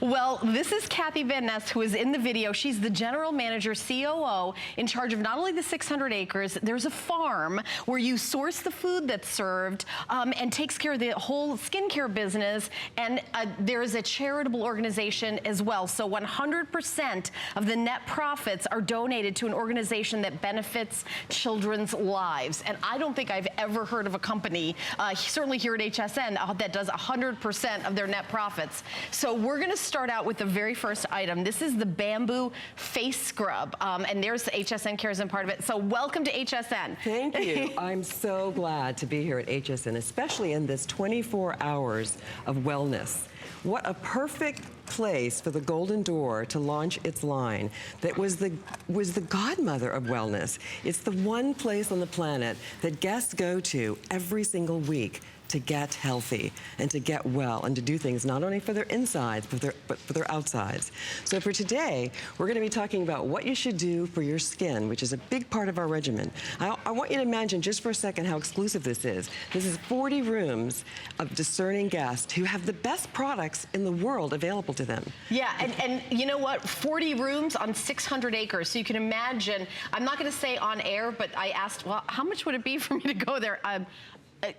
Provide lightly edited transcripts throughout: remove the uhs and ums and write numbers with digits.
Well, this is Kathy Van Ness, who is in the video. She's the general manager, COO, in charge of not only the 600 acres, there's a farm where you source the food that's served and takes care of the whole skincare business. And there's a charitable organization as well. So 100% of the net profits are donated to an organization that benefits children's lives. And I don't think I've ever heard of a company, certainly here at HSN, that does 100% of their net profits. So we're going to start out with the very first item. This is the bamboo face scrub, and there's the HSN Cares and part of it. So welcome to HSN. Thank you. I'm so glad to be here at HSN, especially in this 24 hours of wellness. What a perfect place for the Golden Door to launch its line that was the godmother of wellness. It's the one place on the planet that guests go to every single week to get healthy and to get well and to do things not only for their insides but for their outsides. So for today, we're going to be talking about what you should do for your skin, which is a big part of our regimen. I want you to imagine just for a second how exclusive this is. This is 40 rooms of discerning guests who have the best products in the world available to them. Yeah, and you know what? 40 rooms on 600 acres. So you can imagine, I'm not going to say on air, but I asked, well, how much would it be for me to go there?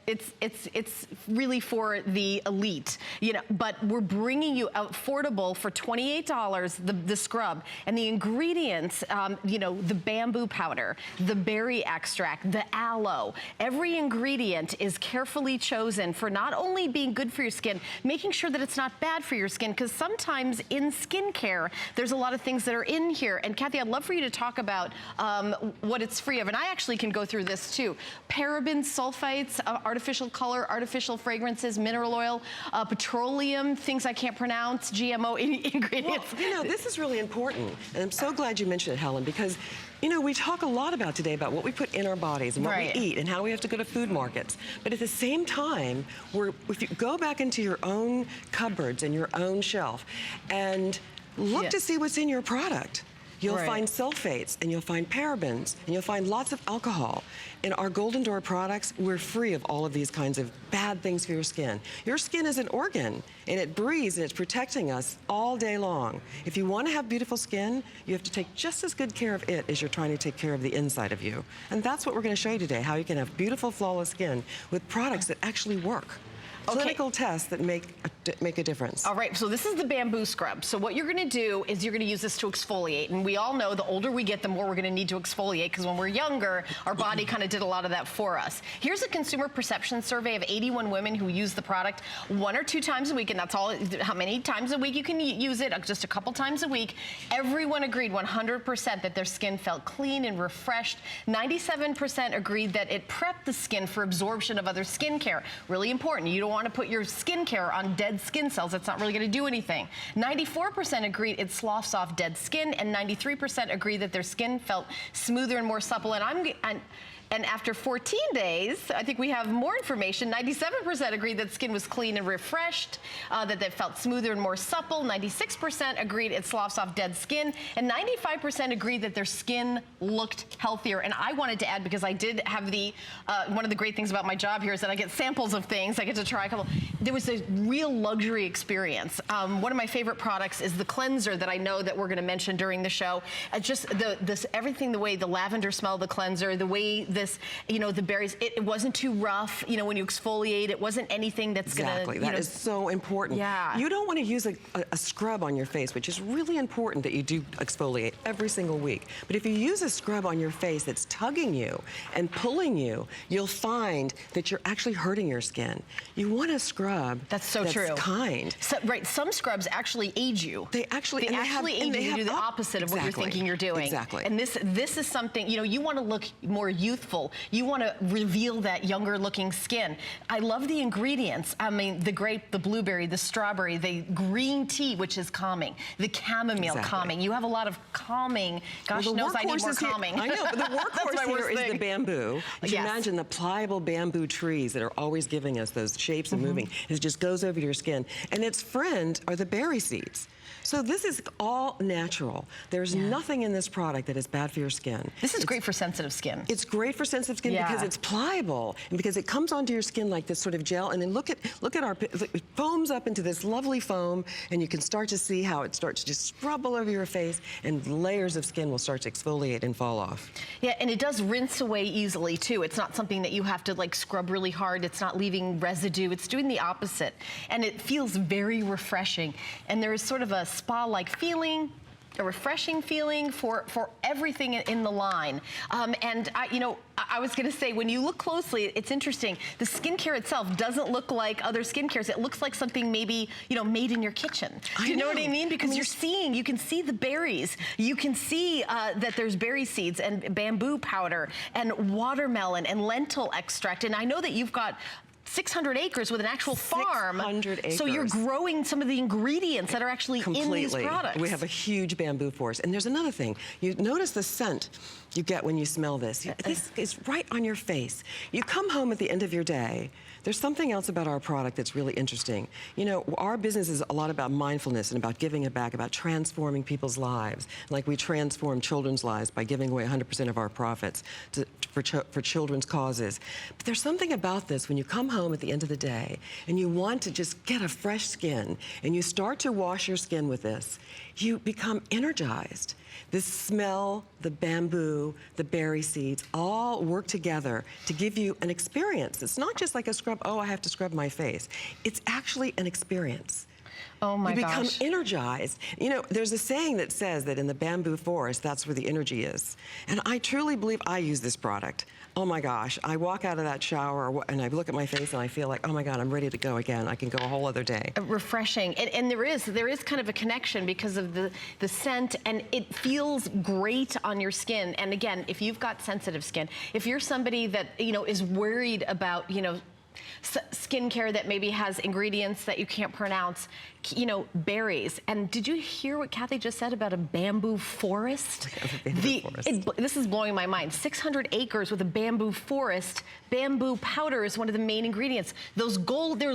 It's really for the elite, you know, but we're bringing you affordable for $28, the scrub, and the ingredients, you know, the bamboo powder, the berry extract, the aloe. Every ingredient is carefully chosen for not only being good for your skin, making sure that it's not bad for your skin, because sometimes in skincare, there's a lot of things that are in here. And Kathy, I'd love for you to talk about what it's free of. And I actually can go through this too. Parabens, sulfites, artificial color, artificial fragrances, mineral oil, petroleum, things I can't pronounce, GMO ingredients. Well, you know, this is really important. And I'm so glad you mentioned it, Helen, because you know, we talk a lot about today about what we put in our bodies and what we eat and how we have to go to food markets. But at the same time, if you go back into your own cupboards and your own shelf and look to see what's in your product, you'll find sulfates, and you'll find parabens, and you'll find lots of alcohol. In our Golden Door products, we're free of all of these kinds of bad things for your skin. Your skin is an organ, and it breathes, and it's protecting us all day long. If you want to have beautiful skin, you have to take just as good care of it as you're trying to take care of the inside of you. And that's what we're going to show you today, how you can have beautiful, flawless skin with products that actually work. Clinical tests that make a difference. All right, so this is the bamboo scrub. So what you're gonna do is you're gonna use this to exfoliate. And we all know the older we get, the more we're gonna need to exfoliate, because when we're younger, our body kind of did a lot of that for us. Here's a consumer perception survey of 81 women who use the product 1 or 2 times a week, and that's all, how many times a week you can use it, just a couple times a week. Everyone agreed 100% that their skin felt clean and refreshed. 97% agreed that it prepped the skin for absorption of other skincare. Really important. You don't want to put your skincare on dead skin cells. That's not really going to do anything. 94% agreed it sloughs off dead skin, and 93% agreed that their skin felt smoother and more supple. And after 14 days, I think we have more information. 97% agreed that skin was clean and refreshed, that it felt smoother and more supple. 96% agreed it sloughs off dead skin. And 95% agreed that their skin looked healthier. And I wanted to add, because I did have one of the great things about my job here is that I get samples of things. I get to try a couple. There was a real luxury experience. One of my favorite products is the cleanser that I know that we're going to mention during the show. Just everything, the way the lavender smell of the cleanser, the way you know, the berries, it wasn't too rough, you know, when you exfoliate, it wasn't anything that's Exactly, that is so important. Yeah. You don't want to use a scrub on your face, which is really important that you do exfoliate every single week. But if you use a scrub on your face that's tugging you and pulling you, you'll find that you're actually hurting your skin. You want a scrub that's kind. So, right, some scrubs actually age you. They actually age you to do the opposite of what you're thinking you're doing. Exactly. And this is something, you know, you want to look more youthful. You want to reveal that younger looking skin. I love the ingredients. I mean, the grape, the blueberry, the strawberry, the green tea, which is calming, the chamomile calming. You have a lot of calming. Gosh knows I need more calming. I know, but the workhorse here is the bamboo. You imagine the pliable bamboo trees that are always giving us those shapes and moving. It just goes over your skin. And its friend are the berry seeds. So this is all natural. There's nothing in this product that is bad for your skin. This is great for sensitive skin. It's great for for sensitive skin because it's pliable and because it comes onto your skin like this sort of gel. And then look at it foams up into this lovely foam, and you can start to see how it starts to just scrub all over your face, and layers of skin will start to exfoliate and fall off. Yeah, and it does rinse away easily too. It's not something that you have to like scrub really hard. It's not leaving residue. It's doing the opposite, and it feels very refreshing. And there is sort of a spa-like feeling, a refreshing feeling for everything in the line. And I was gonna say, when you look closely, it's interesting. The skincare itself doesn't look like other skincares. It looks like something maybe, made in your kitchen. Do you know what I mean? Because you can see the berries. You can see that there's berry seeds and bamboo powder and watermelon and lentil extract. And I know that you've got 600 acres with an actual farm. 600 acres. So you're growing some of the ingredients that are actually in these products. We have a huge bamboo forest. And there's another thing. You notice the scent you get when you smell this. This is right on your face. You come home at the end of your day. There's something else about our product that's really interesting. Our business is a lot about mindfulness and about giving it back, about transforming people's lives. Like we transform children's lives by giving away 100% of our profits for children's causes. But there's something about this when you come home at the end of the day and you want to just get a fresh skin and you start to wash your skin with this, you become energized. The smell, the bamboo, the berry seeds all work together to give you an experience. It's not just like a scrub, oh, I have to scrub my face. It's actually an experience. Oh my gosh. You become energized. There's a saying that says that in the bamboo forest, that's where the energy is. And I truly believe I use this product. Oh my gosh, I walk out of that shower and I look at my face and I feel like, oh my God, I'm ready to go again. I can go a whole other day. Refreshing, and there is kind of a connection because of the scent, and it feels great on your skin. And again, if you've got sensitive skin, if you're somebody that, is worried about, skincare that maybe has ingredients that you can't pronounce, berries. And did you hear what Kathy just said about a bamboo forest? This is blowing my mind. 600 acres with a bamboo forest. Bamboo powder is one of the main ingredients. They're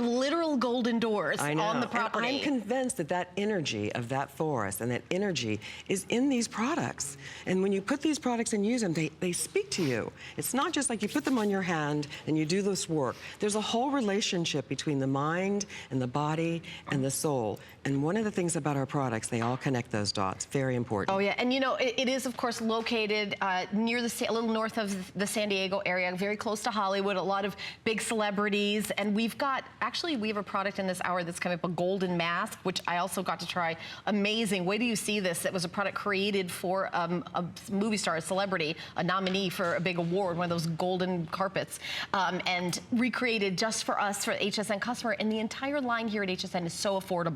literal golden doors on the property. And I'm convinced that energy of that forest and that energy is in these products. And when you put these products and use them, they speak to you. It's not just like you put them on your hand and you do this work. There's a whole relationship between the mind and the body and the soul. And one of the things about our products, they all connect those dots. Very important. Oh yeah, and it is of course located near a little north of the San Diego area, very close to Hollywood. A lot of big celebrities, and we have a product in this hour that's coming up, a golden mask, which I also got to try. Amazing. Wait till you see this. It was a product created for a movie star, a celebrity, a nominee for a big award, one of those golden carpets, and recreated just for us, for HSN customer. And the entire line here at HSN is so affordable.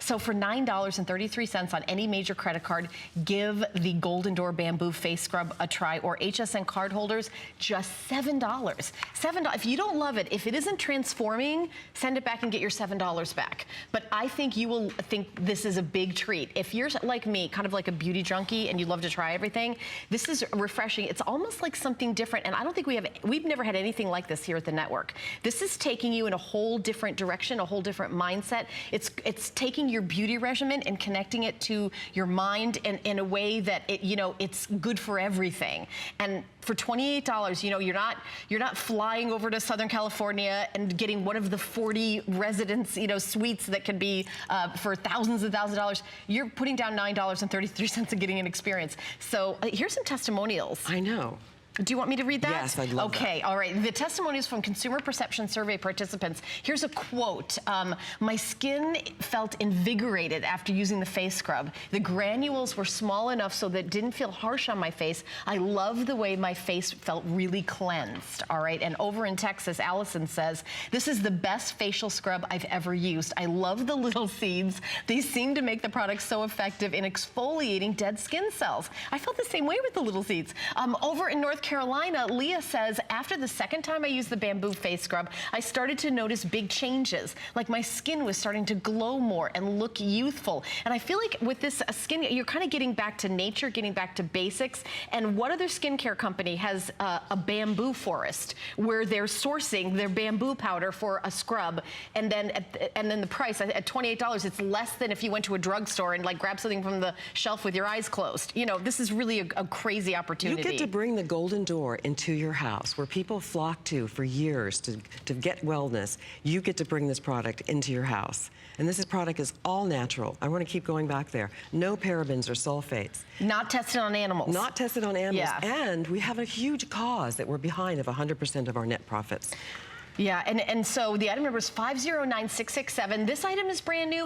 So for $9.33 on any major credit card, give the Golden Door Bamboo Face Scrub a try, or HSN card holders, just $7. $7. If you don't love it, if it isn't transforming, send it back and get your $7 back. But I think you will think this is a big treat. If you're like me, kind of like a beauty junkie, and you love to try everything, this is refreshing. It's almost like something different, and I don't think we've never had anything like this here at the network. This is taking you in a whole different direction, a whole different mindset. It's taking your beauty regimen and connecting it to your mind in a way that it's good for everything. And for $28, you're not flying over to Southern California and getting one of the 40 residence, suites that can be for thousands and thousands of dollars. You're putting down $9.33 and getting an experience. So here's some testimonials. I know. Do you want me to read that? Yes, I'd love that. Okay, all right. The testimonies from Consumer Perception Survey participants. Here's a quote. My skin felt invigorated after using the face scrub. The granules were small enough so that it didn't feel harsh on my face. I love the way my face felt really cleansed, all right? And over in Texas, Allison says, this is the best facial scrub I've ever used. I love the little seeds. They seem to make the product so effective in exfoliating dead skin cells. I felt the same way with the little seeds. Over in North Carolina, Leah says, after the second time I used the bamboo face scrub, I started to notice big changes. Like my skin was starting to glow more and look youthful. And I feel like with this skin, you're kind of getting back to nature, getting back to basics. And what other skincare company has a bamboo forest where they're sourcing their bamboo powder for a scrub, and then the price at $28, it's less than if you went to a drugstore and like grab something from the shelf with your eyes closed. This is really a crazy opportunity. You get to bring the golden golden door into your house where people flock to for years to get wellness. You get to bring this product into your house. And this product is all natural. I want to keep going back there. No parabens or sulfates. Not tested on animals. Not tested on animals. Yeah. And we have a huge cause that we're behind of 100% of our net profits. Yeah, and so the item number is 509667. This item is brand new.